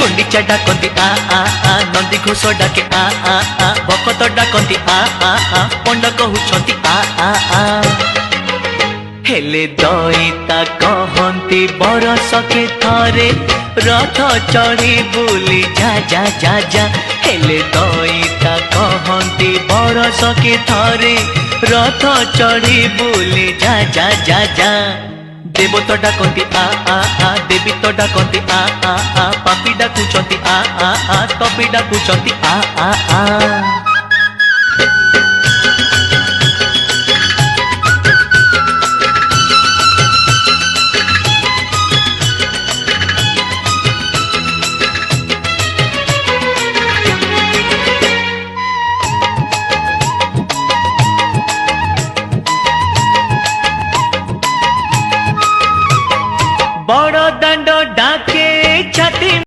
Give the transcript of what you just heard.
गुंडीचा डाकती आ नंदी घोष डाके आ भकत डाकती आ पंड कहउछंती आ हेले दईता कहती बरसके थरे रथ चढ़ी बुली जा जा जा जा हेले दईता कहती बरसके थरे रथ चढ़ी बुली जा जा जा जा देव तो डाकती आ देवी तो डाकती आ पापी डाकुचंती आ तपी डाकुचंती आ बड़ दांड डाके छाती